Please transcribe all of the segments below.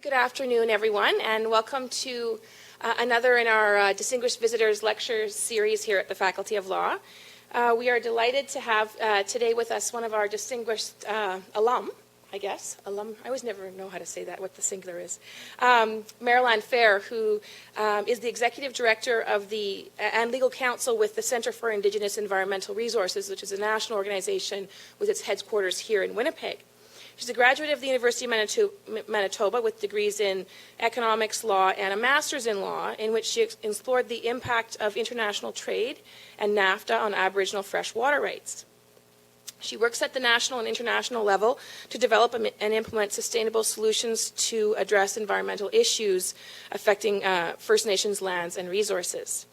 Good afternoon, everyone, and welcome to another in our Distinguished Visitors Lecture series here at the Faculty of Law. We are delighted to have today with us one of our distinguished alum, I always never know how to say that, what the singular is. Merrell-Anne Phare, who is the Executive Director of and Legal Counsel with the Centre for Indigenous Environmental Resources, which is a national organization with its headquarters here in Winnipeg. She's a graduate of the University of Manitoba with degrees in economics, law, and a master's in law, in which she explored the impact of international trade and NAFTA on Aboriginal freshwater rights. She works at the national and international level to develop and implement sustainable solutions to address environmental issues affecting First Nations lands and resources.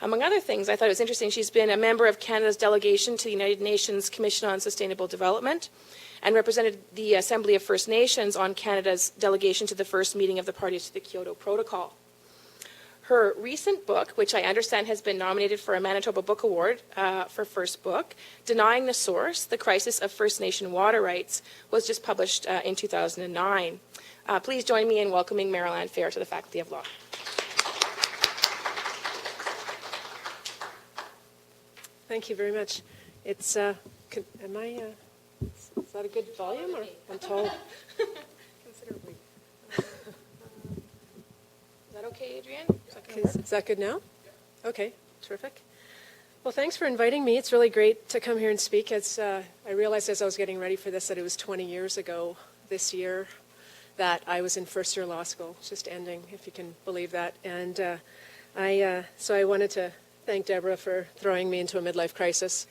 Among other things, I thought it was interesting, she's been a member of Canada's delegation to the United Nations Commission on Sustainable Development and represented the Assembly of First Nations on Canada's delegation to the first meeting of the parties to the Kyoto Protocol. Her recent book, which I understand has been nominated for a Manitoba Book Award for first book, Denying the Source, The Crisis of First Nation Water Rights, was just published in 2009. Please join me in welcoming Merrell-Anne Phare to the Faculty of Law. Thank you very much. It's, is that a good volume, or I'm told? Considerably. Is that okay, Adrienne? Is that good now? Okay, terrific. Well, thanks for inviting me. It's really great to come here and speak. I realized as I was getting ready for this that it was 20 years ago this year that I was in first-year law school, just ending, if you can believe that. And so I wanted to thank Deborah for throwing me into a midlife crisis.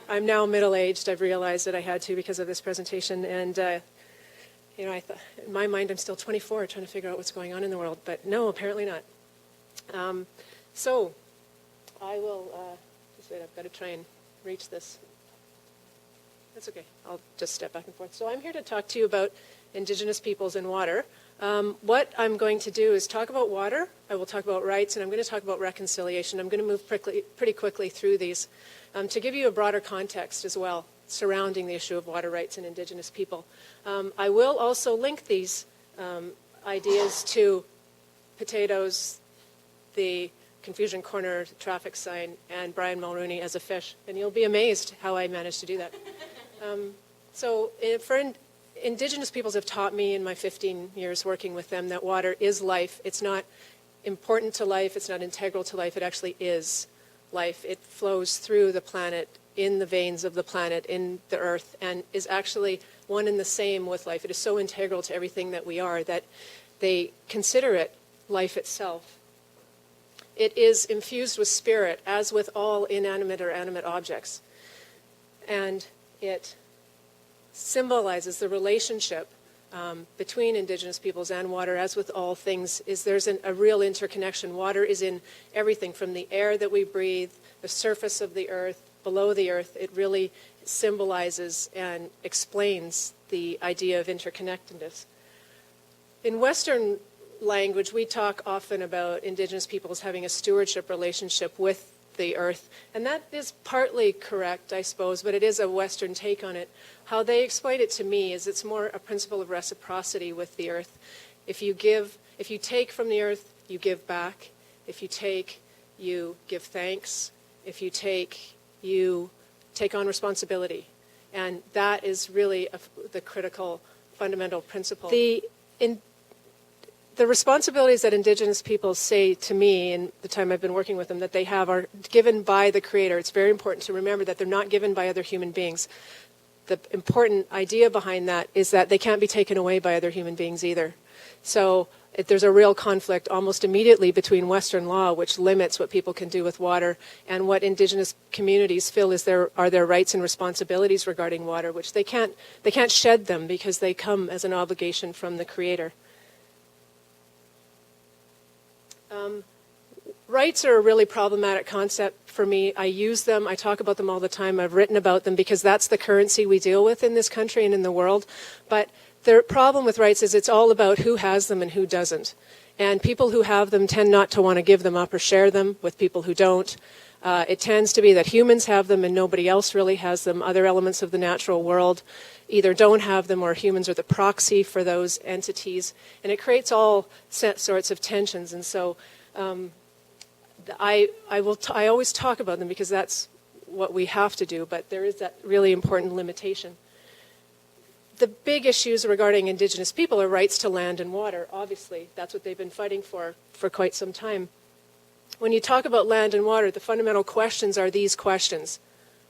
I'm now middle-aged. I've realized that I had to because of this presentation. And, I thought, in my mind, I'm still 24 trying to figure out what's going on in the world. But no, apparently not. So I will, just wait, I've got to try and reach this. That's okay. I'll just step back and forth. So I'm here to talk to you about Indigenous peoples and water. What I'm going to do is talk about water. I will talk about rights, and I'm going to talk about reconciliation. I'm going to move pretty quickly through these to give you a broader context as well surrounding the issue of water rights and Indigenous people. I will also link these ideas to potatoes, the Confusion Corner traffic sign, and Brian Mulrooney as a fish, and you'll be amazed how I managed to do that. Indigenous peoples have taught me in my 15 years working with them that water is life. It's not important to life. It's not integral to life. It actually is life. It flows through the planet, in the veins of the planet, in the earth, and is actually one and the same with life. It is so integral to everything that we are that they consider it life itself. It is infused with spirit, as with all inanimate or animate objects. And it symbolizes the relationship between Indigenous peoples and water, as with all things, there's a real interconnection. Water is in everything from the air that we breathe, the surface of the earth, below the earth. It really symbolizes and explains the idea of interconnectedness. In Western language, we talk often about Indigenous peoples having a stewardship relationship with the earth, and that is partly correct, I suppose, but it is a Western take on it. How they explain it to me is it's more a principle of reciprocity with the earth. If you take from the earth, you give back. If you take, you give thanks. If you take on responsibility. And that is really the critical, fundamental principle. The responsibilities that Indigenous peoples say to me in the time I've been working with them that they have are given by the Creator. It's very important to remember that they're not given by other human beings. The important idea behind that is that they can't be taken away by other human beings either. So there's a real conflict almost immediately between Western law, which limits what people can do with water, and what Indigenous communities feel are their rights and responsibilities regarding water, which they can't shed them because they come as an obligation from the Creator. Rights are a really problematic concept for me. I use them. I talk about them all the time. I've written about them because that's the currency we deal with in this country and in the world. But the problem with rights is it's all about who has them and who doesn't. And people who have them tend not to want to give them up or share them with people who don't. It tends to be that humans have them and nobody else really has them. Other elements of the natural world either don't have them or humans are the proxy for those entities. And it creates all sorts of tensions. And so I always talk about them because that's what we have to do, but there is that really important limitation. The big issues regarding Indigenous people are rights to land and water, obviously. That's what they've been fighting for quite some time. When you talk about land and water, the fundamental questions are these questions.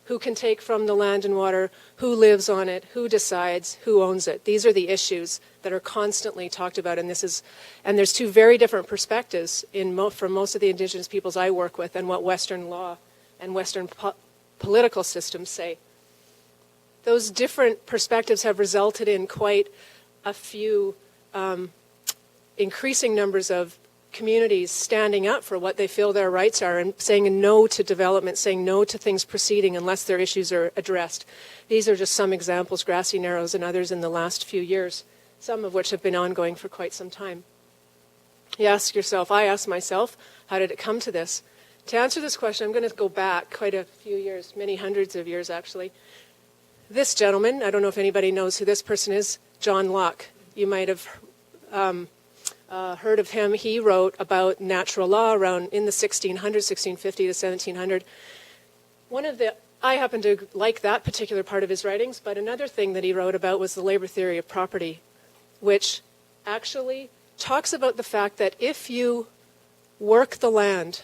Who can take from the land and water? Who lives on it? Who decides? Who owns it? These are the issues that are constantly talked about, and there's two very different perspectives from most of the Indigenous peoples I work with and what Western law and Western political systems say. Those different perspectives have resulted in quite a few increasing numbers of communities standing up for what they feel their rights are and saying no to development, saying no to things proceeding unless their issues are addressed. These are just some examples, Grassy Narrows and others in the last few years, some of which have been ongoing for quite some time. You ask yourself, I ask myself, how did it come to this? To answer this question, I'm going to go back quite a few years, many hundreds of years actually. This gentleman, I don't know if anybody knows who this person is, John Locke. You might have heard of him. He wrote about natural law around in the 1600s, 1650 to 1700. I happen to like that particular part of his writings, but another thing that he wrote about was the labor theory of property, which actually talks about the fact that if you work the land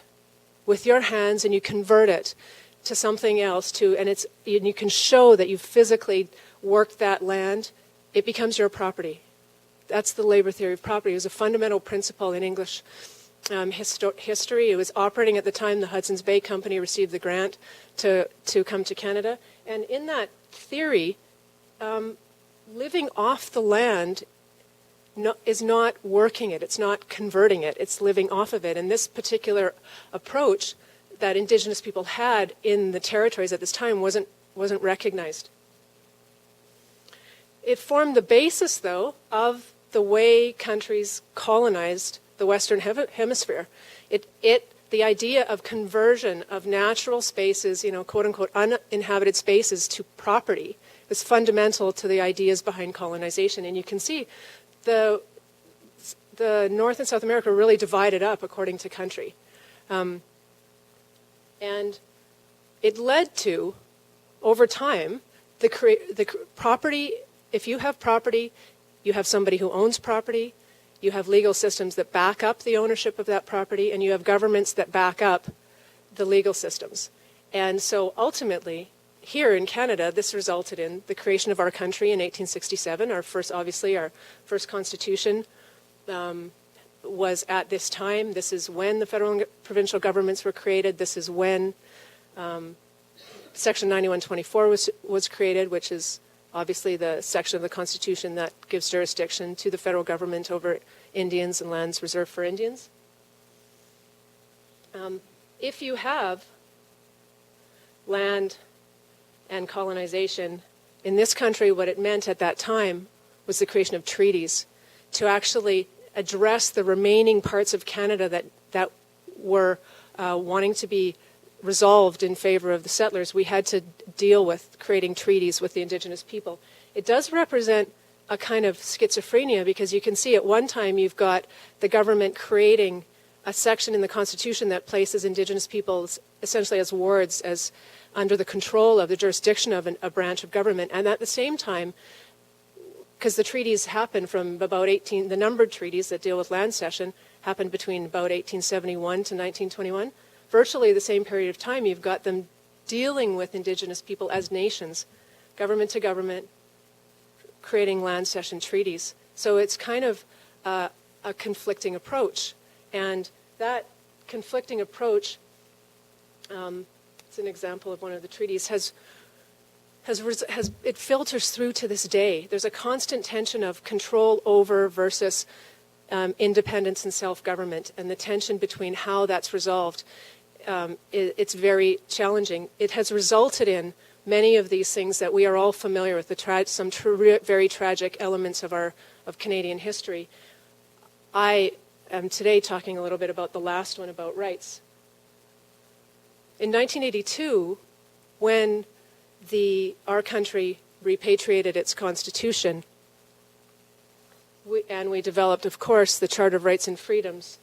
with your hands and you convert it to something else, and you can show that you physically worked that land, it becomes your property. That's the labor theory of property. It was a fundamental principle in English history. It was operating at the time the Hudson's Bay Company received the grant to come to Canada. And in that theory, living off the land is not working it. It's not converting it. It's living off of it. And this particular approach that Indigenous people had in the territories at this time wasn't recognized. It formed the basis, though, of the way countries colonized the Western Hemisphere. The idea of conversion of natural spaces, quote-unquote uninhabited spaces, to property was fundamental to the ideas behind colonization. And you can see the North and South America really divided up according to country. And it led to, over time, the property. If you have property, you have somebody who owns property, you have legal systems that back up the ownership of that property, and you have governments that back up the legal systems. And so ultimately, here in Canada, this resulted in the creation of our country in 1867. Our first constitution was at this time. This is when the federal and provincial governments were created. This is when Section 9124 was created, which is obviously the section of the Constitution that gives jurisdiction to the federal government over Indians and lands reserved for Indians. If you have land and colonization in this country, what it meant at that time was the creation of treaties to actually address the remaining parts of Canada that were wanting to be resolved in favor of the settlers. We had to deal with creating treaties with the Indigenous people. It does represent a kind of schizophrenia because you can see at one time you've got the government creating a section in the Constitution that places Indigenous peoples essentially as wards, as under the control of the jurisdiction of a branch of government, and at the same time, because the treaties happen from about the numbered treaties that deal with land cession happened between about 1871 to 1921. Virtually the same period of time, you've got them dealing with Indigenous people as nations, government to government, creating land cession treaties. So it's kind of a conflicting approach. And that conflicting approach, it's an example of one of the treaties, it filters through to this day. There's a constant tension of control over versus independence and self-government, and the tension between how that's resolved. It's very challenging. It has resulted in many of these things that we are all familiar with, some very tragic elements of Canadian history. I am today talking a little bit about the last one, about rights. In 1982, when our country repatriated its constitution, we developed, of course, the Charter of Rights and Freedoms.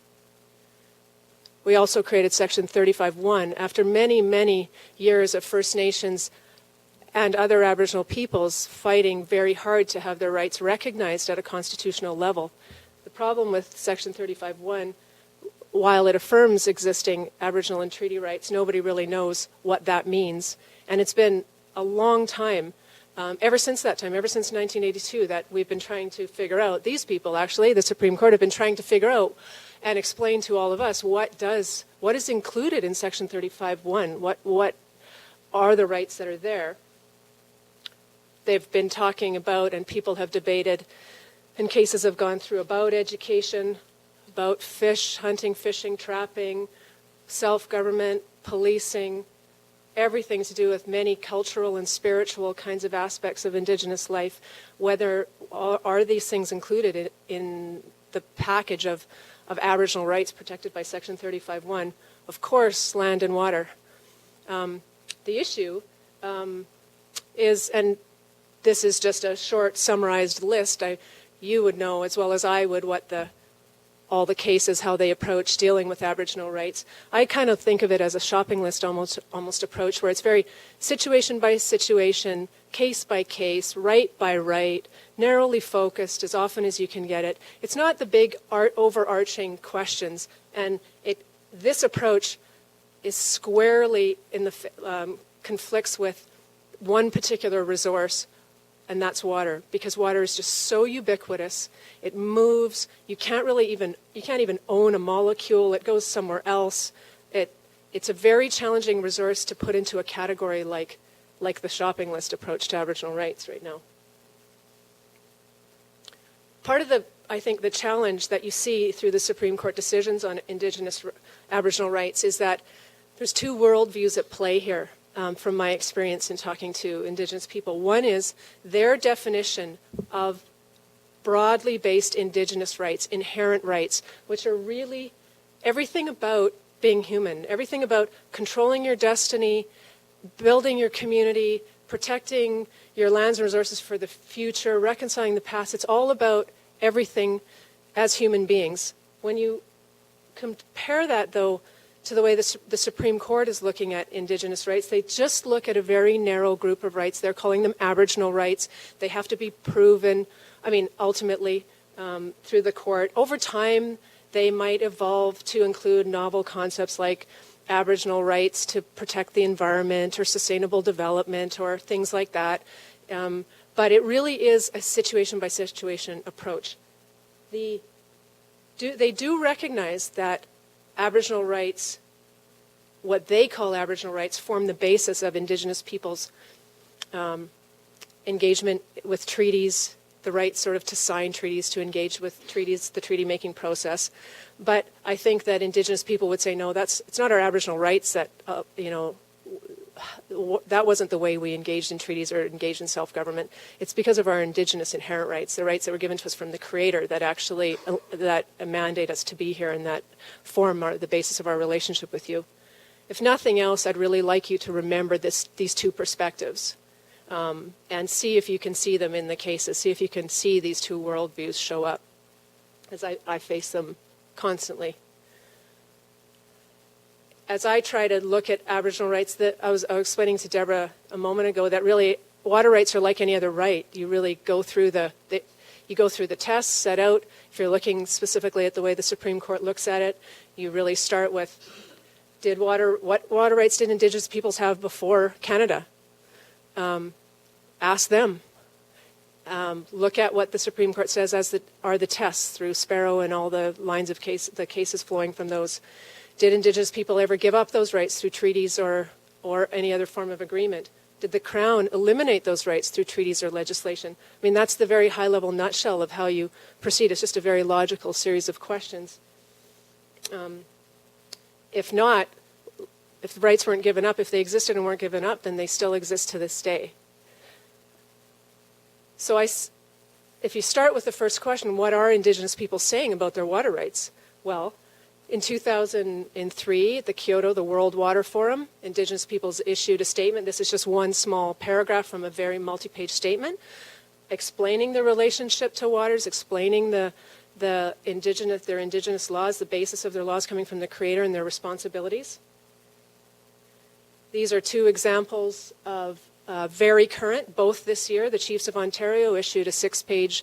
We also created Section 35(1). After many, many years of First Nations and other Aboriginal peoples fighting very hard to have their rights recognized at a constitutional level. The problem with Section 35(1), while it affirms existing Aboriginal and treaty rights, nobody really knows what that means. And it's been a long time, ever since that time, ever since 1982, that we've been trying to figure out, these people actually, the Supreme Court, have been trying to figure out and explain to all of us what is included in Section 35(1), what are the rights that are there. They've been talking about, and people have debated, and cases have gone through about education, about hunting, fishing, trapping, self-government, policing, everything to do with many cultural and spiritual kinds of aspects of Indigenous life. Whether are these things included in the package of Aboriginal rights protected by Section 35(1), of course, land and water. The issue is, and this is just a short summarized list, you would know as well as I would what all the cases, how they approach dealing with Aboriginal rights. I kind of think of it as a shopping list almost approach, where it's very situation by situation, case by case, right by right, narrowly focused as often as you can get it. It's not the big overarching questions, and this approach is squarely conflicts with one particular resource, and that's water, because water is just so ubiquitous. It moves. You can't even own a molecule. It goes somewhere else. It's a very challenging resource to put into a category like the shopping list approach to Aboriginal rights right now. Part of I think the challenge that you see through the Supreme Court decisions on Indigenous Aboriginal rights is that there's two worldviews at play here. From my experience in talking to Indigenous people. One is their definition of broadly based Indigenous rights, inherent rights, which are really everything about being human, everything about controlling your destiny, building your community, protecting your lands and resources for the future, reconciling the past. It's all about everything as human beings. When you compare that, though, to the way the Supreme Court is looking at Indigenous rights, they just look at a very narrow group of rights. They're calling them Aboriginal rights. They have to be proven, ultimately, through the court. Over time, they might evolve to include novel concepts like Aboriginal rights to protect the environment or sustainable development or things like that. But it really is a situation-by-situation approach. They do recognize that Aboriginal rights, what they call Aboriginal rights, form the basis of Indigenous peoples' engagement with treaties, the right sort of to sign treaties, to engage with treaties, the treaty-making process. But I think that Indigenous people would say, no, it's not our Aboriginal rights that, that wasn't the way we engaged in treaties or engaged in self-government. It's because of our Indigenous inherent rights, the rights that were given to us from the Creator that mandate us to be here and that form the basis of our relationship with you. If nothing else, I'd really like you to remember these two perspectives and see if you can see them in the cases, see if you can see these two worldviews show up, as I face them constantly. As I try to look at Aboriginal rights, that I was explaining to Deborah a moment ago, that really water rights are like any other right. You really go through the tests set out. If you're looking specifically at the way the Supreme Court looks at it, you really start with what water rights did Indigenous peoples have before Canada? Ask them. Look at what the Supreme Court says are the tests through Sparrow and all the lines of the cases flowing from those. Did Indigenous people ever give up those rights through treaties or any other form of agreement? Did the Crown eliminate those rights through treaties or legislation? That's the very high-level nutshell of how you proceed. It's just a very logical series of questions. If not, if the rights weren't given up, if they existed and weren't given up, then they still exist to this day. So if you start with the first question, what are Indigenous people saying about their water rights? Well, In 2003, at the Kyoto, the World Water Forum, Indigenous peoples issued a statement. This is just one small paragraph from a very multi-page statement explaining the relationship to waters, explaining their indigenous laws, the basis of their laws coming from the Creator and their responsibilities. These are two examples of very current, both this year. The Chiefs of Ontario issued a 6-page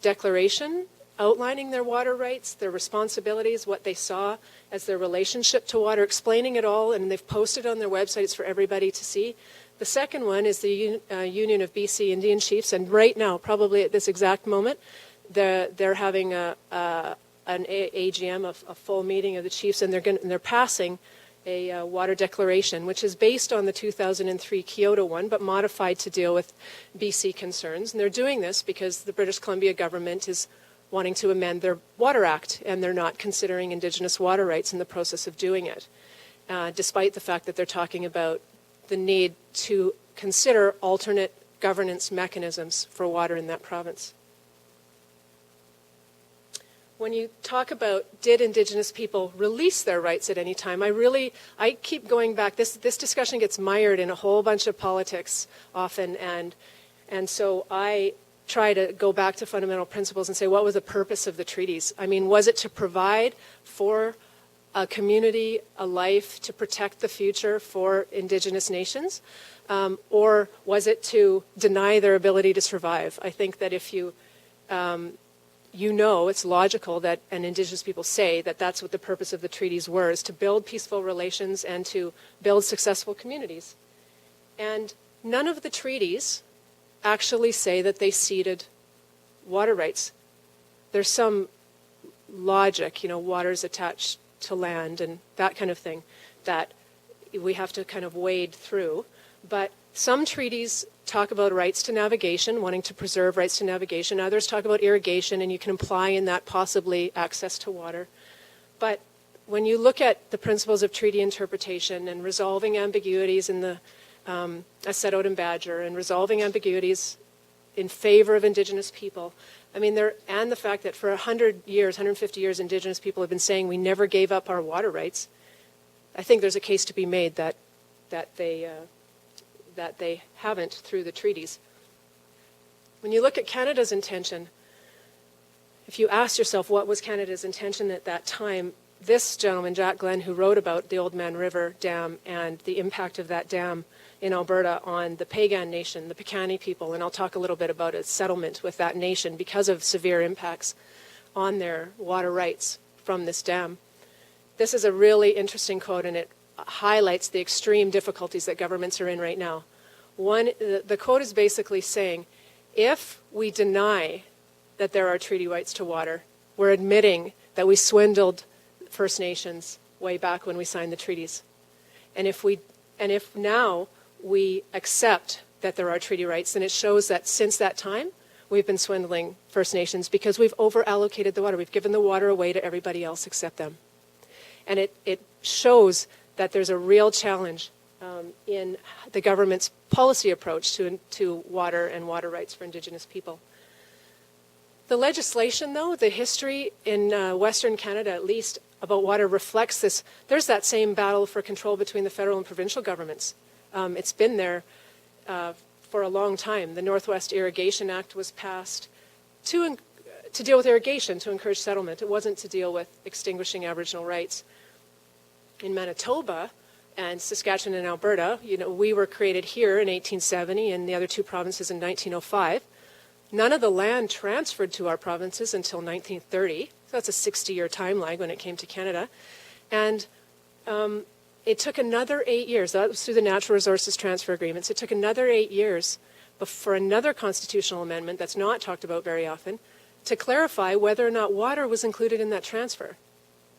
declaration outlining their water rights, their responsibilities, what they saw as their relationship to water, explaining it all, and they've posted on their websites for everybody to see. The second one is the Union of BC Indian Chiefs, and right now, probably at this exact moment, they're having an AGM, a full meeting of the chiefs, and they're passing a water declaration, which is based on the 2003 Kyoto one, but modified to deal with BC concerns. And they're doing this because the British Columbia government is wanting to amend their Water Act, and they're not considering Indigenous water rights in the process of doing it, despite the fact that they're talking about the need to consider alternate governance mechanisms for water in that province. When you talk about did Indigenous people release their rights at any time, I keep going back. This discussion gets mired in a whole bunch of politics often, and so I try to go back to fundamental principles and say, what was the purpose of the treaties? I mean, was it to provide for a community, a life, to protect the future for Indigenous nations? Or was it to deny their ability to survive? I think that if it's logical that, and Indigenous people say, that that's what the purpose of the treaties were, is to build peaceful relations and to build successful communities. And none of the treaties actually say that they ceded water rights. There's some logic, water's attached to land and that kind of thing that we have to kind of wade through. But some treaties talk about rights to navigation, wanting to preserve rights to navigation. Others talk about irrigation, and you can imply in that possibly access to water. But when you look at the principles of treaty interpretation and resolving ambiguities in the as set out in Badger, and resolving ambiguities in favor of Indigenous people, and the fact that for 100 years, 150 years, Indigenous people have been saying we never gave up our water rights, I think there's a case to be made that they haven't through the treaties. When you look at Canada's intention, if you ask yourself what was Canada's intention at that time, this gentleman, Jack Glenn, who wrote about the Oldman River Dam and the impact of that dam in Alberta on the Pagan Nation, the Piikani people, and I'll talk a little bit about a settlement with that nation because of severe impacts on their water rights from this dam. This is a really interesting quote, and it highlights the extreme difficulties that governments are in right now. One, the quote is basically saying, if we deny that there are treaty rights to water, we're admitting that we swindled First Nations way back when we signed the treaties. And if now we accept that there are treaty rights, then it shows that since that time, we've been swindling First Nations because we've over-allocated the water. We've given the water away to everybody else except them. And it shows that there's a real challenge in the government's policy approach to water and water rights for Indigenous people. The legislation, though, the history in Western Canada, at least, about water reflects this. There's that same battle for control between the federal and provincial governments. It's been there for a long time. The Northwest Irrigation Act was passed to deal with irrigation, to encourage settlement. It wasn't to deal with extinguishing Aboriginal rights. In Manitoba and Saskatchewan and Alberta, we were created here in 1870 and the other two provinces in 1905. None of the land transferred to our provinces until 1930. So that's a 60-year time lag when it came to Canada. And it took another 8 years. That was through the Natural Resources Transfer Agreements. It took another 8 years for another constitutional amendment that's not talked about very often to clarify whether or not water was included in that transfer.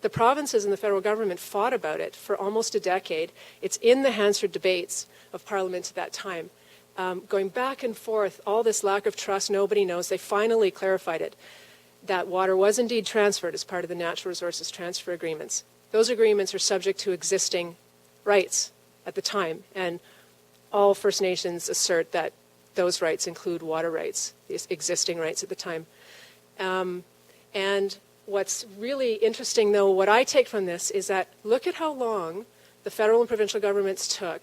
The provinces and the federal government fought about it for almost a decade. It's in the Hansard debates of Parliament at that time. Going back and forth, all this lack of trust, nobody knows. They finally clarified it, that water was indeed transferred as part of the Natural Resources Transfer Agreements. Those agreements are subject to existing rights at the time, and all First Nations assert that those rights include water rights, these existing rights at the time. And What's really interesting, though, what I take from this is that look at how long the federal and provincial governments took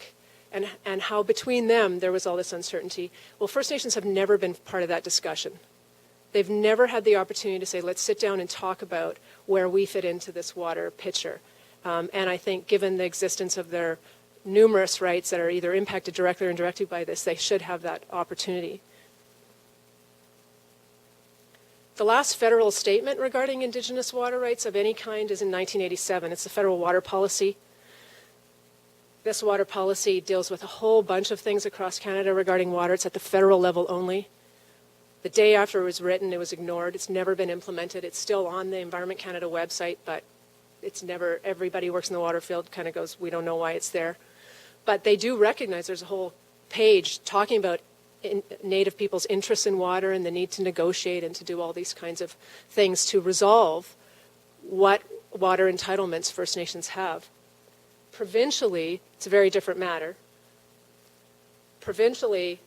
and how between them there was all this uncertainty. Well, First Nations have never been part of that discussion. They've never had the opportunity to say, let's sit down and talk about where we fit into this water picture. And I think given the existence of their numerous rights that are either impacted directly or indirectly by this, they should have that opportunity. The last federal statement regarding Indigenous water rights of any kind is in 1987. It's the federal water policy. This water policy deals with a whole bunch of things across Canada regarding water. It's at the federal level only. The day after it was written, it was ignored. It's never been implemented. It's still on the Environment Canada website, but it's never, everybody who works in the water field kind of goes, we don't know why it's there. But they do recognize there's a whole page talking about Native people's interest in water and the need to negotiate and to do all these kinds of things to resolve what water entitlements First Nations have. Provincially, it's a very different matter. Provincially,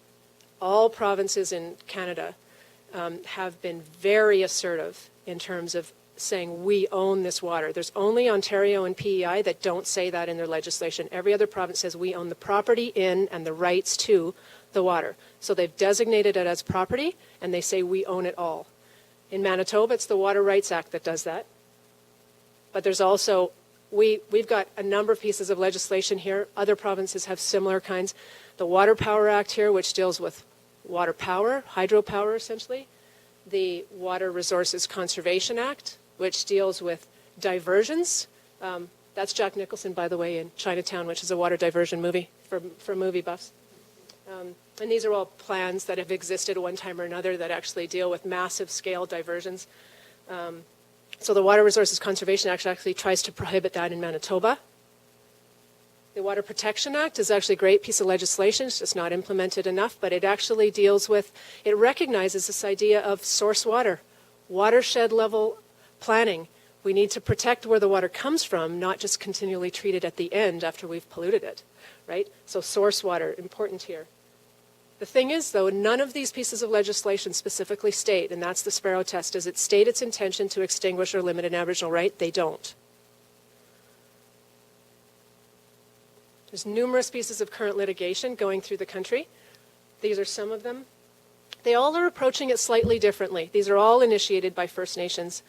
all provinces in Canada have been very assertive in terms of saying we own this water. There's only Ontario and PEI that don't say that in their legislation. Every other province says we own the property in and the rights to the water. So they've designated it as property and they say we own it all. In Manitoba, it's the Water Rights Act that does that. But there's also, we've got a number of pieces of legislation here. Other provinces have similar kinds. The Water Power Act here, which deals with water power, hydropower essentially. The Water Resources Conservation Act, which deals with diversions. That's Jack Nicholson, by the way, in Chinatown, which is a water diversion movie for movie buffs. And these are all plans that have existed at one time or another that actually deal with massive scale diversions. So the Water Resources Conservation Act actually tries to prohibit that in Manitoba. The Water Protection Act is actually a great piece of legislation. It's just not implemented enough, but it actually deals with, it recognizes this idea of source water, watershed level planning. We need to protect where the water comes from, not just continually treat it at the end after we've polluted it, right? So source water, important here. The thing is, though, none of these pieces of legislation specifically state, and that's the Sparrow test, does it state its intention to extinguish or limit an Aboriginal right? They don't. There's numerous pieces of current litigation going through the country. These are some of them. They all are approaching it slightly differently. These are all initiated by First Nations.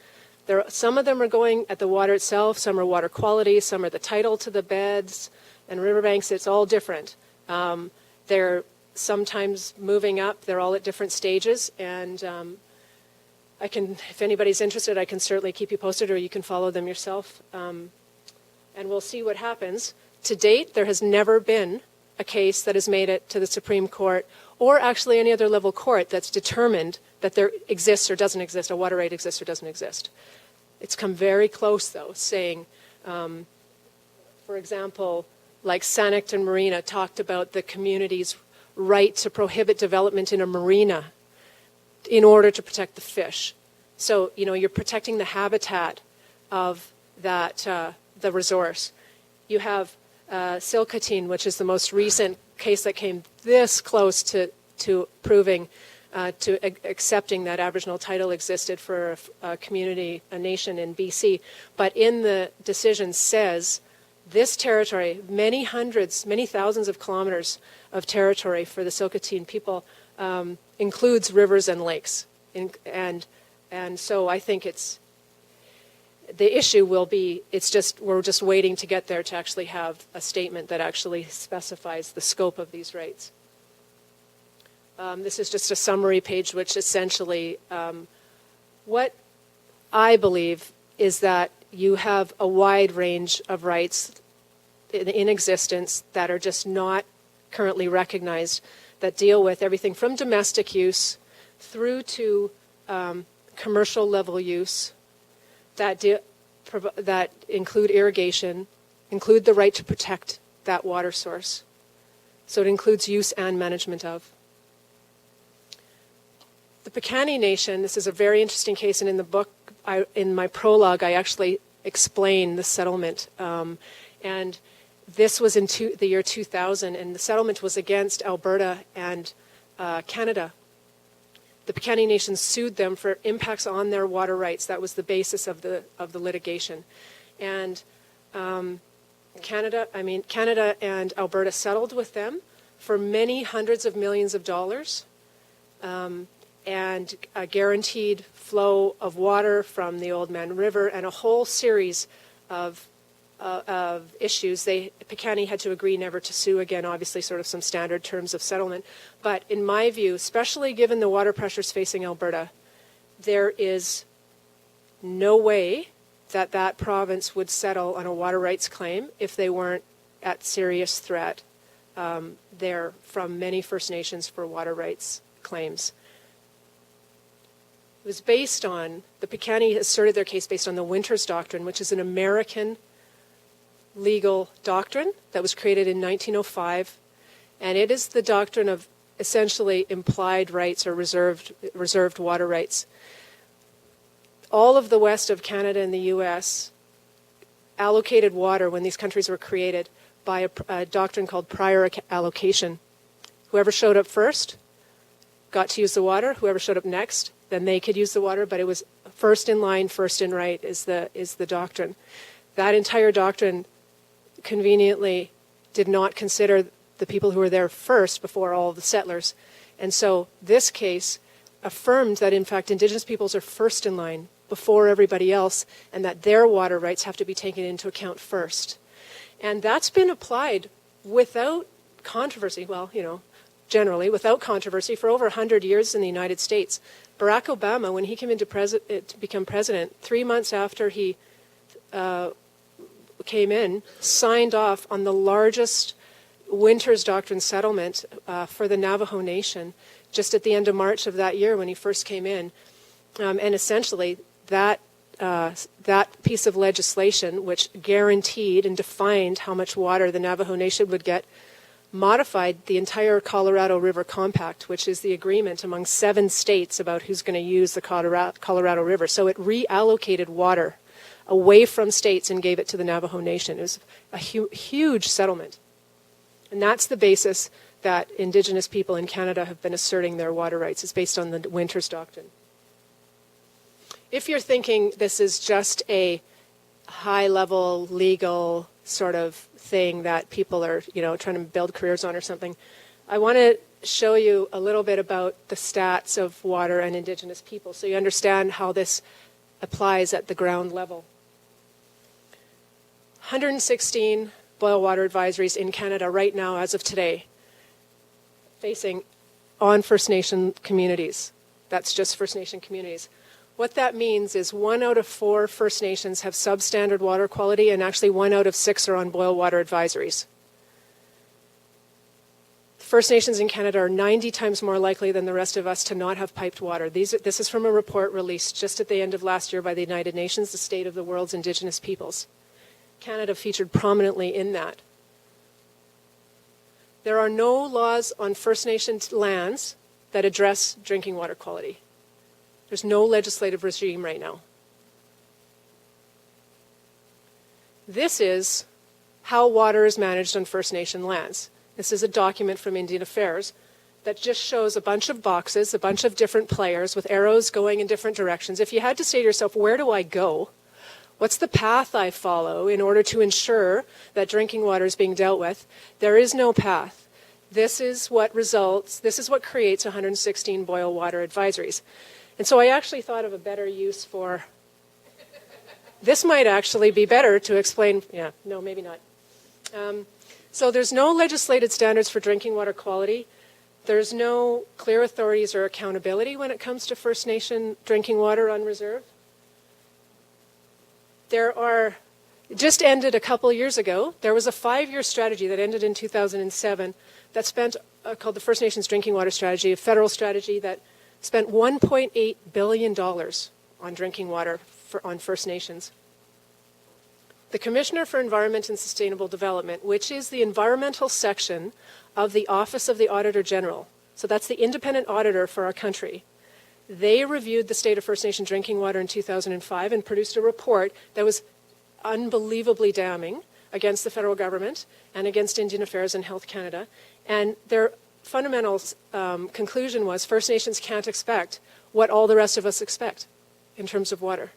Some of them are going at the water itself, some are water quality, some are the title to the beds and riverbanks. It's all different. They're sometimes moving up. They're all at different stages. And I can, if anybody's interested, I can certainly keep you posted, or you can follow them yourself. And we'll see what happens. To date, there has never been a case that has made it to the Supreme Court or actually any other level court that's determined that there exists or doesn't exist, a water right exists or doesn't exist. It's come very close, though, saying, for example, like Sanacton Marina talked about the community's right to prohibit development in a marina in order to protect the fish. So, you know, you're protecting the habitat of that, the resource. You have Silkatine, which is the most recent case that came this close to proving, accepting that Aboriginal title existed for a community, a nation in BC. But in the decision says this territory, many hundreds, many thousands of kilometers of territory for the Silkatine people includes rivers and lakes. And so I think it's, the issue will be, we're just waiting to get there to actually have a statement that actually specifies the scope of these rights. This is just a summary page, which essentially, what I believe is that you have a wide range of rights in existence that are just not currently recognized, that deal with everything from domestic use through to commercial level use, that include irrigation, include the right to protect that water source. So it includes use and management of. The Piikani Nation, this is a very interesting case, and in the book, in my prologue, I actually explain the settlement. And this was in the year 2000, and the settlement was against Alberta and Canada. the Piikani Nation sued them for impacts on their water rights. That was the basis of the litigation. And Canada and Alberta settled with them for many hundreds of millions of dollars, and a guaranteed flow of water from the Oldman River, and a whole series of issues. Piikani had to agree never to sue again, obviously sort of some standard terms of settlement. But in my view, especially given the water pressures facing Alberta, there is no way that that province would settle on a water rights claim if they weren't at serious threat there from many First Nations for water rights claims. It was based on, the Piikani asserted their case based on the Winters Doctrine, which is an American legal doctrine that was created in 1905, and it is the doctrine of essentially implied rights or reserved water rights. All of the west of Canada and the U.S. allocated water when these countries were created by a doctrine called prior allocation. Whoever showed up first got to use the water. Whoever showed up next, then they could use the water, but it was first in line, first in right is the doctrine. That entire doctrine conveniently did not consider the people who were there first before all of the settlers. And so this case affirmed that, in fact, Indigenous peoples are first in line before everybody else, and that their water rights have to be taken into account first. And that's been applied without controversy, well, generally without controversy for over 100 years in the United States. Barack Obama, when he came into to become president, 3 months after he came in, signed off on the largest Winters Doctrine settlement for the Navajo Nation just at the end of March of that year when he first came in. And essentially that piece of legislation, which guaranteed and defined how much water the Navajo Nation would get, modified the entire Colorado River Compact, which is the agreement among 7 states about who's going to use the Colorado River. So it reallocated water away from states and gave it to the Navajo Nation. It was a huge settlement. And that's the basis that Indigenous people in Canada have been asserting their water rights. It's based on the Winters Doctrine. If you're thinking this is just a high-level legal sort of thing that people are, trying to build careers on or something, I want to show you a little bit about the stats of water and Indigenous people so you understand how this applies at the ground level. 116 boil water advisories in Canada right now as of today, facing on First Nation communities. That's just First Nation communities. What that means is 1 out of 4 First Nations have substandard water quality, and actually 1 out of 6 are on boil water advisories. First Nations in Canada are 90 times more likely than the rest of us to not have piped water. This is from a report released just at the end of last year by the United Nations, the State of the World's Indigenous Peoples. Canada featured prominently in that. There are no laws on First Nations lands that address drinking water quality. There's no legislative regime right now. This is how water is managed on First Nation lands. This is a document from Indian Affairs that just shows a bunch of boxes, a bunch of different players with arrows going in different directions. If you had to say to yourself, where do I go? What's the path I follow in order to ensure that drinking water is being dealt with? There is no path. This is what creates 116 boil water advisories. And so I actually thought of a better use for, this might actually be better to explain, no, maybe not. So there's no legislated standards for drinking water quality. There's no clear authorities or accountability when it comes to First Nation drinking water on reserve. Just ended a couple years ago, there was a 5-year strategy that ended in 2007 that spent, called the First Nations Drinking Water Strategy, a federal strategy that spent $1.8 billion on drinking water on First Nations. The Commissioner for Environment and Sustainable Development, which is the environmental section of the Office of the Auditor General, so that's the independent auditor for our country, they reviewed the state of First Nation drinking water in 2005 and produced a report that was unbelievably damning against the federal government and against Indian Affairs and Health Canada. And their fundamental conclusion was First Nations can't expect what all the rest of us expect in terms of water.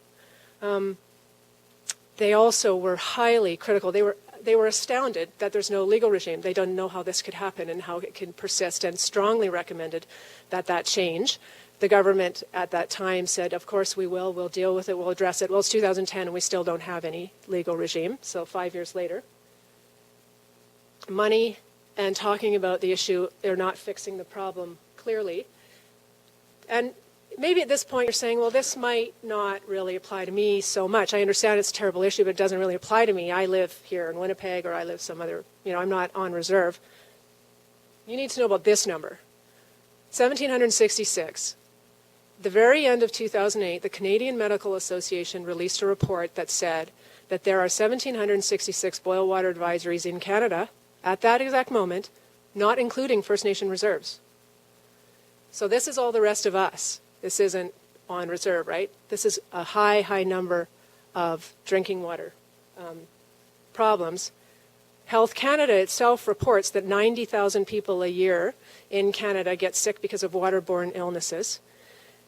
They also were highly critical. They were astounded that there's no legal regime. They don't know how this could happen and how it can persist, and strongly recommended that change. The government at that time said, of course we will, we'll deal with it, we'll address it. Well, it's 2010 and we still don't have any legal regime, so 5 years later. Money and talking about the issue, they're not fixing the problem clearly. And maybe at this point you're saying, well, this might not really apply to me so much. I understand it's a terrible issue, but it doesn't really apply to me. I live here in Winnipeg, or I live some other, I'm not on reserve. You need to know about this number. 1766. The very end of 2008, the Canadian Medical Association released a report that said that there are 1,766 boil water advisories in Canada at that exact moment, not including First Nation reserves. So this is all the rest of us. This isn't on reserve, right? This is a high, high number of drinking water problems. Health Canada itself reports that 90,000 people a year in Canada get sick because of waterborne illnesses.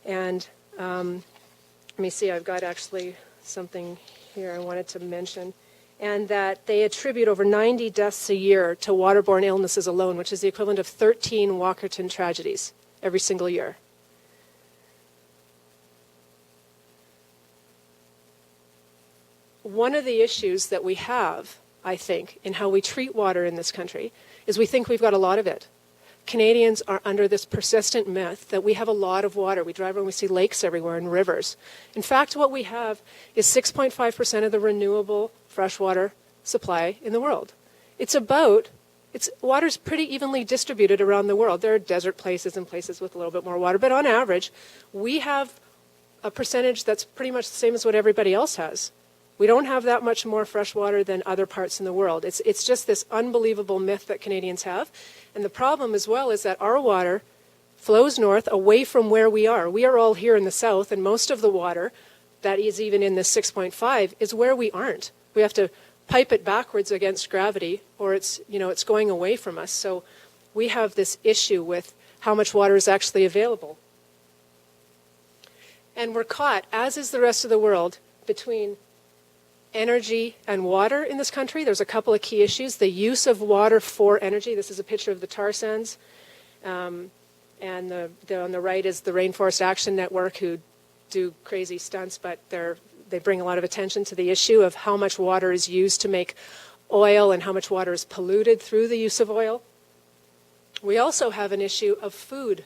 And let me see, I've got actually something here I wanted to mention. And that they attribute over 90 deaths a year to waterborne illnesses alone, which is the equivalent of 13 Walkerton tragedies every single year. One of the issues that we have, I think, in how we treat water in this country is we think we've got a lot of it. Canadians are under this persistent myth that we have a lot of water. We drive around, we see lakes everywhere and rivers. In fact, what we have is 6.5% of the renewable freshwater supply in the world. Water's pretty evenly distributed around the world. There are desert places and places with a little bit more water, but on average, we have a percentage that's pretty much the same as what everybody else has. We don't have that much more fresh water than other parts in the world. It's just this unbelievable myth that Canadians have. And the problem as well is that our water flows north away from where we are. We are all here in the south, and most of the water that is even in this 6.5 is where we aren't. We have to pipe it backwards against gravity, or it's going away from us. So we have this issue with how much water is actually available. And we're caught, as is the rest of the world, between energy and water in this country. There's a couple of key issues. The use of water for energy. This is a picture of the tar sands. And on the right is the Rainforest Action Network, who do crazy stunts, but they bring a lot of attention to the issue of how much water is used to make oil and how much water is polluted through the use of oil. We also have an issue of food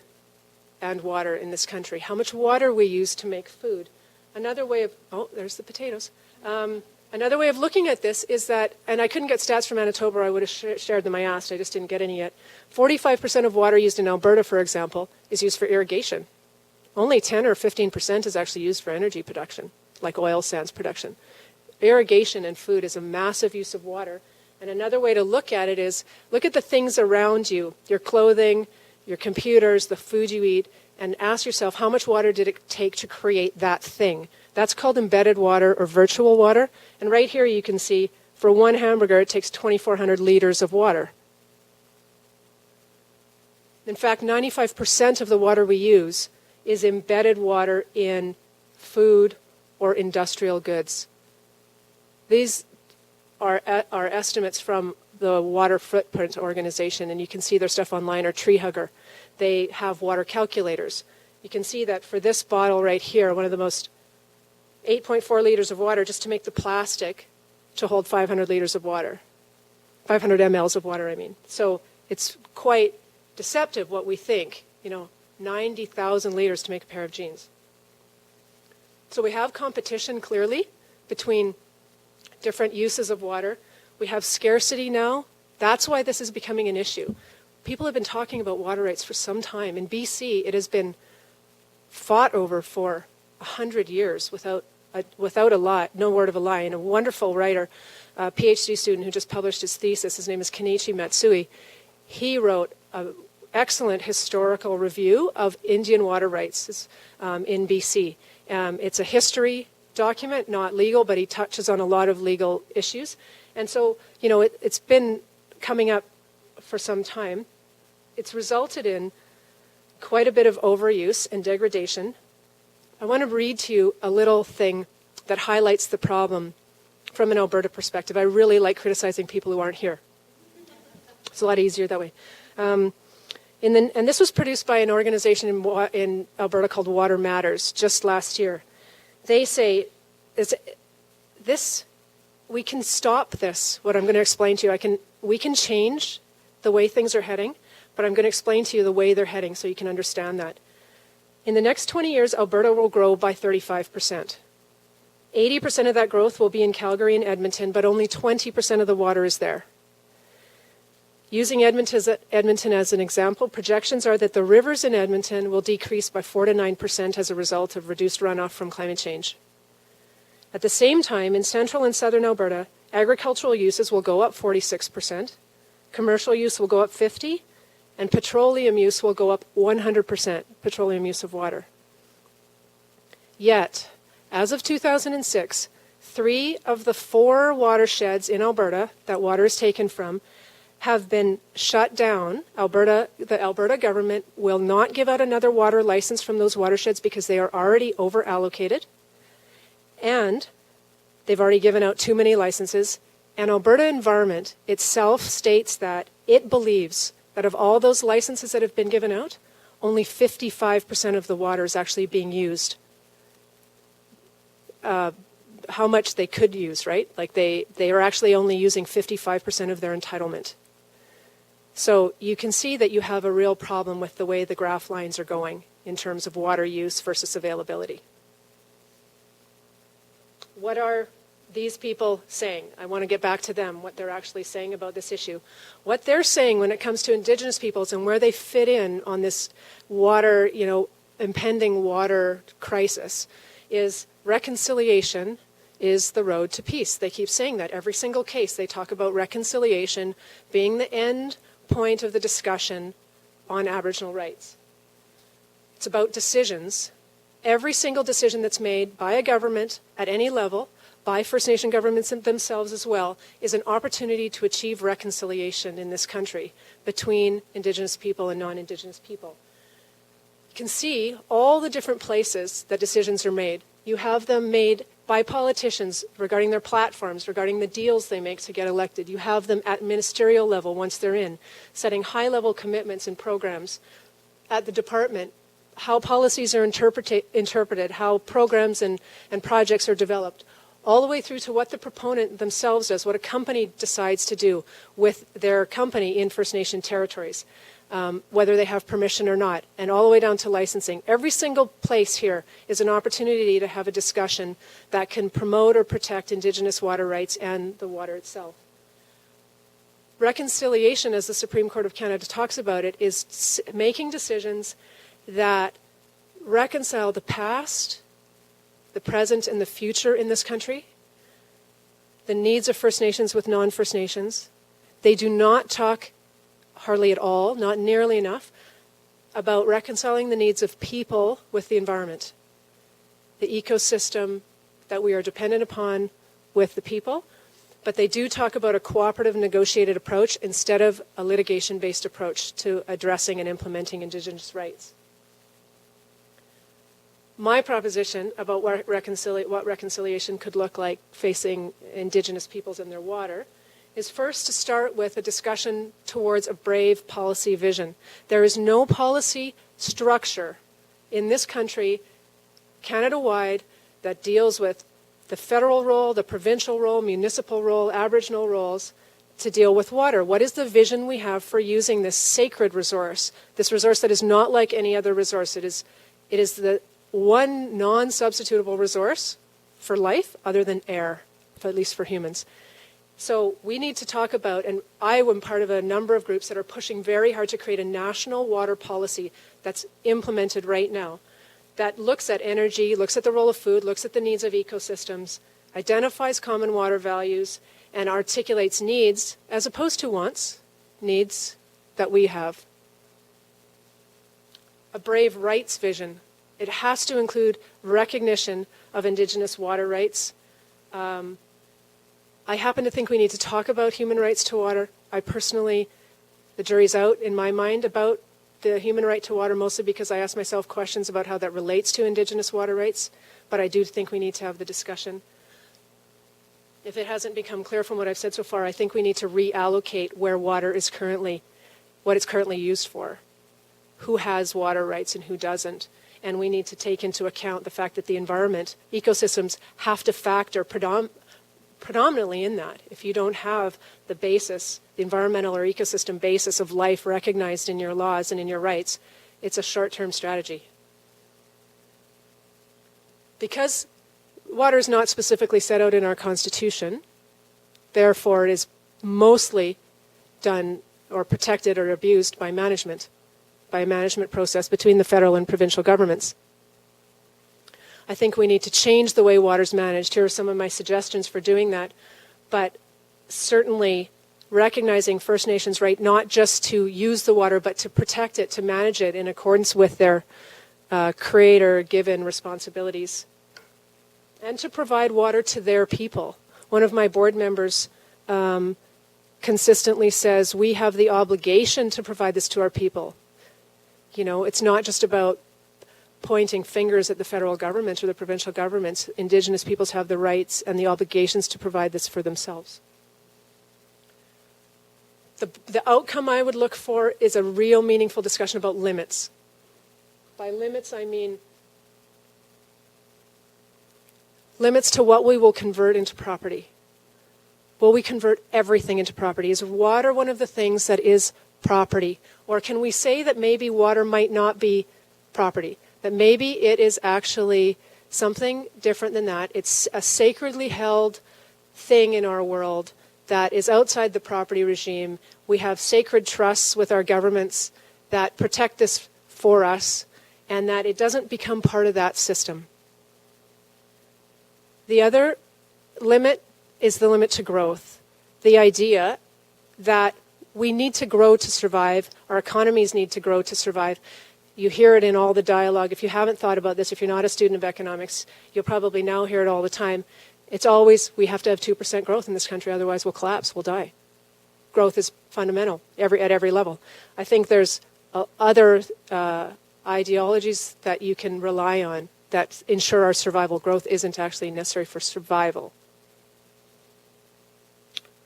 and water in this country. How much water we use to make food. Another way of, there's the potatoes. Another way of looking at this is that, and I couldn't get stats from Manitoba, or I would have shared them. I asked, I just didn't get any yet. 45% of water used in Alberta, for example, is used for irrigation. Only 10 or 15% is actually used for energy production, like oil sands production. Irrigation and food is a massive use of water. And another way to look at it is, look at the things around you, your clothing, your computers, the food you eat, and ask yourself, how much water did it take to create that thing? That's called embedded water or virtual water. And right here you can see, for one hamburger, it takes 2,400 liters of water. In fact, 95% of the water we use is embedded water in food or industrial goods. These are estimates from the Water Footprint Organization, and you can see their stuff online, or Tree Hugger. They have water calculators. You can see that for this bottle right here, one of the most 8.4 liters of water just to make the plastic to hold 500 liters of water. 500 mLs of water, I mean. So it's quite deceptive what we think, 90,000 liters to make a pair of jeans. So we have competition, clearly, between different uses of water. We have scarcity now. That's why this is becoming an issue. People have been talking about water rights for some time. In BC, it has been fought over for 100 years without a lie, no word of a lie. And a wonderful writer, a PhD student who just published his thesis, his name is Kenichi Matsui, he wrote an excellent historical review of Indian water rights in BC. It's a history document, not legal, but he touches on a lot of legal issues. And so, it's been coming up for some time. it's resulted in quite a bit of overuse and degradation. I want to read to you a little thing that highlights the problem from an Alberta perspective. I really like criticizing people who aren't here. It's a lot easier that way. And this was produced by an organization in Alberta called Water Matters just last year. They say, we can stop this, what I'm going to explain to you. We can change the way things are heading, but I'm going to explain to you the way they're heading so you can understand that. In the next 20 years, Alberta will grow by 35%. 80% of that growth will be in Calgary and Edmonton, but only 20% of the water is there. Using Edmonton as an example, projections are that the rivers in Edmonton will decrease by 4 to 9% as a result of reduced runoff from climate change. At the same time, in central and southern Alberta, agricultural uses will go up 46%, commercial use will go up 50%, and petroleum use will go up 100%, petroleum use of water. Yet, as of 2006, 3 of the 4 watersheds in Alberta that water is taken from have been shut down. The Alberta government will not give out another water license from those watersheds because they are already over-allocated, and they've already given out too many licenses. And Alberta Environment itself states that it believes that of all those licenses that have been given out, only 55% of the water is actually being used. How much they could use, right? Like they are actually only using 55% of their entitlement. So you can see that you have a real problem with the way the graph lines are going in terms of water use versus availability. What are these people saying? I want to get back to them, what they're actually saying about this issue. What they're saying when it comes to Indigenous peoples and where they fit in on this water, impending water crisis is reconciliation is the road to peace. They keep saying that. Every single case they talk about reconciliation being the end point of the discussion on Aboriginal rights. It's about decisions. Every single decision that's made by a government at any level, by First Nation governments themselves as well, is an opportunity to achieve reconciliation in this country between Indigenous people and non-Indigenous people. You can see all the different places that decisions are made. You have them made by politicians regarding their platforms, regarding the deals they make to get elected. You have them at ministerial level once they're in, setting high-level commitments and programs at the department, how policies are interpreted, how programs and projects are developed, all the way through to what the proponent themselves does, what a company decides to do with their company in First Nation territories, whether they have permission or not, and all the way down to licensing. Every single place here is an opportunity to have a discussion that can promote or protect Indigenous water rights and the water itself. Reconciliation, as the Supreme Court of Canada talks about it, is making decisions that reconcile the past, the present, and the future in this country, the needs of First Nations with non-First Nations. They do not talk hardly at all, not nearly enough, about reconciling the needs of people with the environment, the ecosystem that we are dependent upon with the people. But they do talk about a cooperative negotiated approach instead of a litigation-based approach to addressing and implementing Indigenous rights. My proposition about what reconciliation could look like facing Indigenous peoples and their water is first to start with a discussion towards a brave policy vision. There is no policy structure in this country, Canada-wide, that deals with the federal role, the provincial role, municipal role, Aboriginal roles to deal with water. What is the vision we have for using this sacred resource, this resource that is not like any other resource? It is the one non-substitutable resource for life other than air, at least for humans. So we need to talk about, and I am part of a number of groups that are pushing very hard to create a national water policy that's implemented right now, that looks at energy, looks at the role of food, looks at the needs of ecosystems, identifies common water values, and articulates needs, as opposed to wants, needs that we have. A brave rights vision. It has to include recognition of Indigenous water rights. I happen to think we need to talk about human rights to water. I personally The jury's out, in my mind, about the human right to water, mostly because I ask myself questions about how that relates to Indigenous water rights, but I do think we need to have the discussion. If it hasn't become clear from what I've said so far, I think we need to reallocate where water is currently, what it's currently used for, who has water rights and who doesn't. And we need to take into account the fact that the environment, ecosystems, have to factor predominantly in that. If you don't have the basis, the environmental or ecosystem basis of life recognized in your laws and in your rights, it's a short-term strategy. Because water is not specifically set out in our Constitution, therefore it is mostly done or protected or abused by management, by a management process between the federal and provincial governments. I think we need to change the way water is managed. Here are some of my suggestions for doing that. But certainly recognizing First Nations' right not just to use the water, but to protect it, to manage it in accordance with their creator-given responsibilities, and to provide water to their people. One of my board members consistently says, we have the obligation to provide this to our people. You know, it's not just about pointing fingers at the federal government or the provincial governments. Indigenous peoples have the rights and the obligations to provide this for themselves. The outcome I would look for is a real meaningful discussion about limits. By limits, I mean limits to what we will convert into property. Will we convert everything into property? Is water one of the things that is property? Or can we say that maybe water might not be property? That maybe it is actually something different than that. It's a sacredly held thing in our world that is outside the property regime. We have sacred trusts with our governments that protect this for us, and that it doesn't become part of that system. The other limit is the limit to growth. The idea that we need to grow to survive, our economies need to grow to survive. You hear it in all the dialogue. If you haven't thought about this, if you're not a student of economics, you'll probably now hear it all the time. It's always, we have to have 2% growth in this country, otherwise we'll collapse, we'll die. Growth is fundamental at every level. I think there's other ideologies that you can rely on that ensure our survival. Growth isn't actually necessary for survival.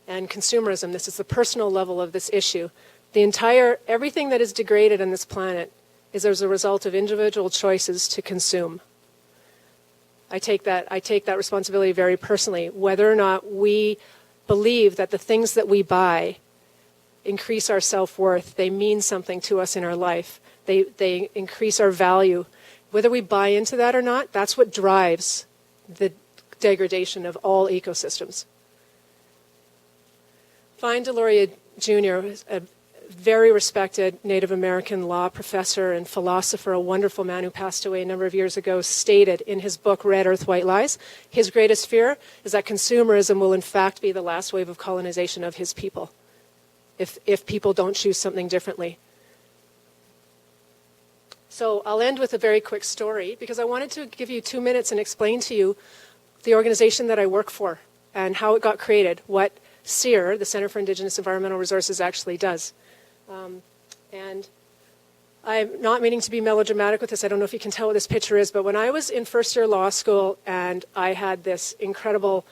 And consumerism, this is the personal level of this issue. Everything that is degraded on this planet is as a result of individual choices to consume. I take that responsibility very personally. Whether or not we believe that the things that we buy increase our self-worth, they mean something to us in our life, they increase our value. Whether we buy into that or not, that's what drives the degradation of all ecosystems. Vine Deloria Jr., a very respected Native American law professor and philosopher, a wonderful man who passed away a number of years ago, stated in his book, Red Earth, White Lies, his greatest fear is that consumerism will in fact be the last wave of colonization of his people, if people don't choose something differently. So I'll end with a very quick story, because I wanted to give you 2 minutes and explain to you the organization that I work for and how it got created, what CERE, the Center for Indigenous Environmental Resources, actually does. And I'm not meaning to be melodramatic with this. I don't know if you can tell what this picture is, but when I was in first year law school and I had this incredible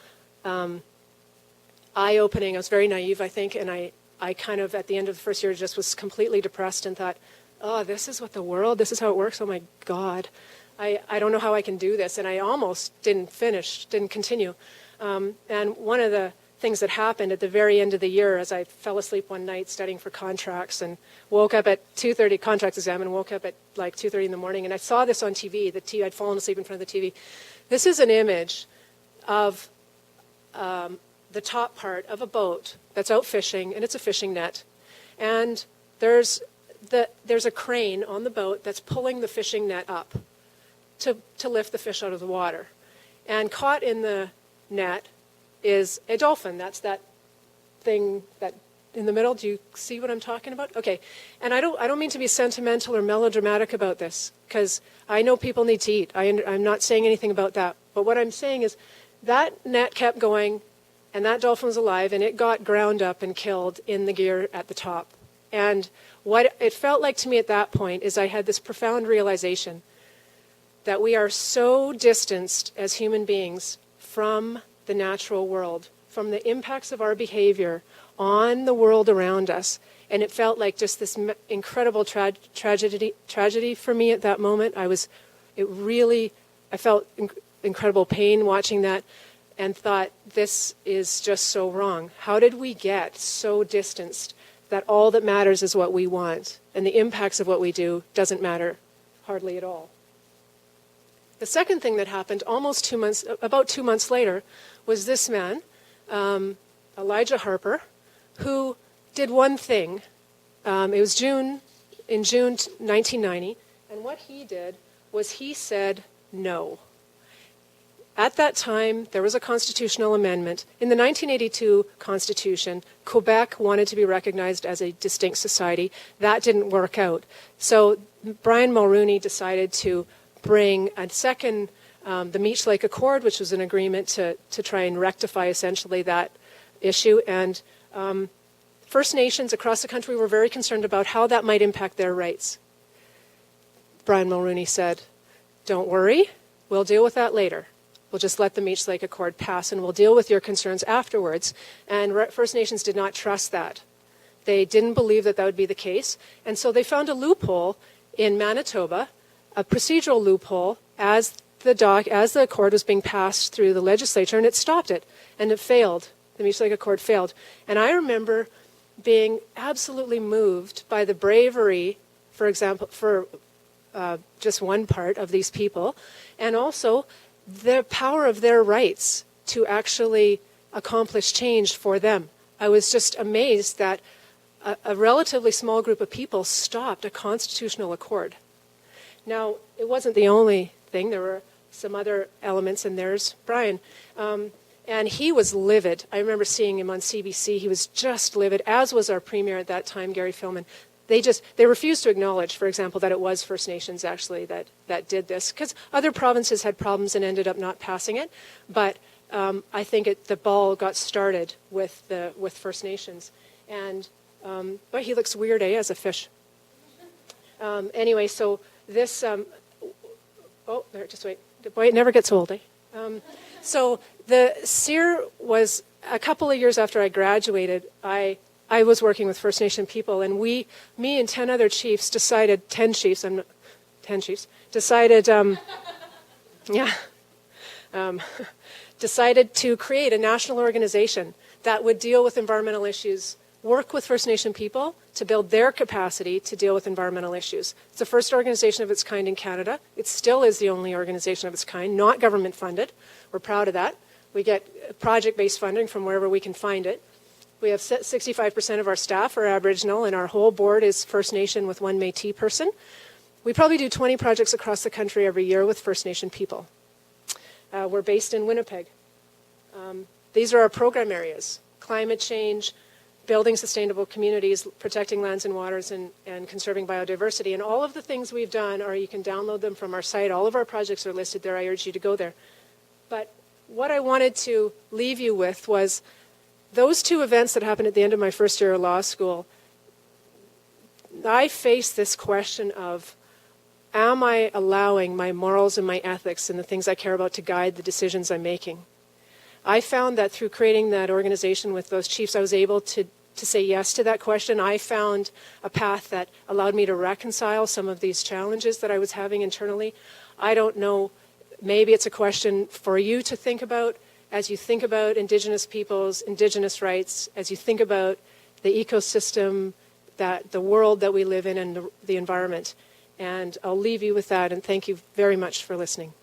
eye-opening, I was very naive, I think, and I kind of, at the end of the first year, just was completely depressed and thought, oh, this is this is how it works, oh my God. I don't know how I can do this, and I almost didn't continue. And one of the things that happened at the very end of the year, as I fell asleep one night studying for contracts and woke up at 2:30, contracts exam, and woke up at like 2:30 in the morning, and I saw this on TV, I'd fallen asleep in front of the TV. This is an image of the top part of a boat that's out fishing, and it's a fishing net. And there's a crane on the boat that's pulling the fishing net up to lift the fish out of the water. And caught in the net is a dolphin. That's that thing that in the middle. Do you see what I'm talking about? Okay. And I don't mean to be sentimental or melodramatic about this, because I know people need to eat. I'm not saying anything about that. But what I'm saying is that net kept going, and that dolphin was alive, and it got ground up and killed in the gear at the top. And what it felt like to me at that point is I had this profound realization that we are so distanced as human beings from the natural world, from the impacts of our behavior on the world around us. And it felt like just this incredible tragedy for me at that moment. I felt incredible pain watching that and thought, this is just so wrong. How did we get so distanced that all that matters is what we want, and the impacts of what we do doesn't matter hardly at all? The second thing that happened about 2 months later, was this man, Elijah Harper, who did one thing. It was in June 1990, and what he did was he said no. At that time, there was a constitutional amendment. In the 1982 Constitution, Quebec wanted to be recognized as a distinct society. That didn't work out. So Brian Mulroney decided to bring a second, the Meech Lake Accord, which was an agreement to try and rectify essentially that issue. And First Nations across the country were very concerned about how that might impact their rights. Brian Mulroney said, don't worry, we'll deal with that later. We'll just let the Meech Lake Accord pass and we'll deal with your concerns afterwards. And First Nations did not trust that. They didn't believe that would be the case. And so they found a loophole in Manitoba, a procedural loophole, as the accord was being passed through the legislature, and it stopped it. And it failed. The Meech Lake Accord failed. And I remember being absolutely moved by the bravery, for example, for just one part of these people, and also the power of their rights to actually accomplish change for them. I was just amazed that a relatively small group of people stopped a constitutional accord. Now, it wasn't the only thing. There were some other elements, and there's Brian. And he was livid. I remember seeing him on CBC. He was just livid, as was our premier at that time, Gary Filmon. They refused to acknowledge, for example, that it was First Nations actually that did this, because other provinces had problems and ended up not passing it. But I think the ball got started with First Nations. And but he looks weird, as a fish. Anyway, so this. Just wait. Boy, it never gets old, So the SEER was a couple of years after I graduated. I was working with First Nation people, and me and 10 other chiefs decided, 10 chiefs, decided to create a national organization that would deal with environmental issues, work with First Nation people to build their capacity to deal with environmental issues. It's the first organization of its kind in Canada. It still is the only organization of its kind, not government funded. We're proud of that. We get project-based funding from wherever we can find it. We have 65% of our staff are Aboriginal, and our whole board is First Nation with one Métis person. We probably do 20 projects across the country every year with First Nation people. We're based in Winnipeg. These are our program areas: climate change, building sustainable communities, protecting lands and waters, and conserving biodiversity. And all of the things we've done, you can download them from our site. All of our projects are listed there. I urge you to go there. But what I wanted to leave you with was those two events that happened at the end of my first year of law school. I faced this question of, am I allowing my morals and my ethics and the things I care about to guide the decisions I'm making? I found that through creating that organization with those chiefs, I was able to say yes to that question. I found a path that allowed me to reconcile some of these challenges that I was having internally. I don't know, maybe it's a question for you to think about as you think about Indigenous peoples, Indigenous rights, as you think about the ecosystem, the world that we live in, and the environment. And I'll leave you with that, and thank you very much for listening.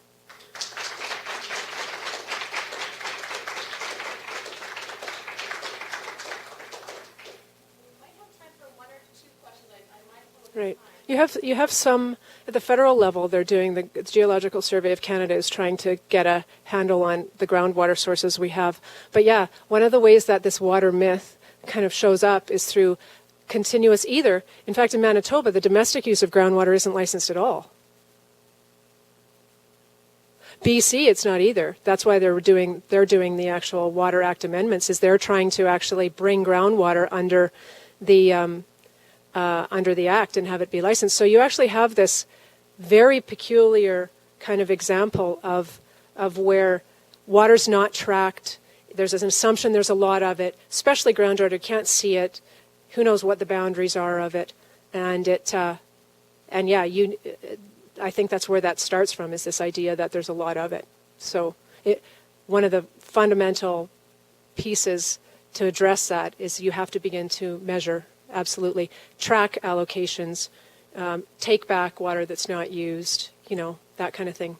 Right. You have some, at the federal level, they're doing, the Geological Survey of Canada is trying to get a handle on the groundwater sources we have. But yeah, one of the ways that this water myth kind of shows up is through continuous in fact, in Manitoba, the domestic use of groundwater isn't licensed at all. BC, it's not either. That's why they're doing the actual Water Act amendments, is they're trying to actually bring groundwater under the under the Act and have it be licensed. So you actually have this very peculiar kind of example of where water's not tracked. There's an assumption there's a lot of it, especially groundwater. You can't see it. Who knows what the boundaries are of it? And I think that's where that starts from, is this idea that there's a lot of it. So one of the fundamental pieces to address that is you have to begin to measure, absolutely, track allocations, take back water that's not used, that kind of thing.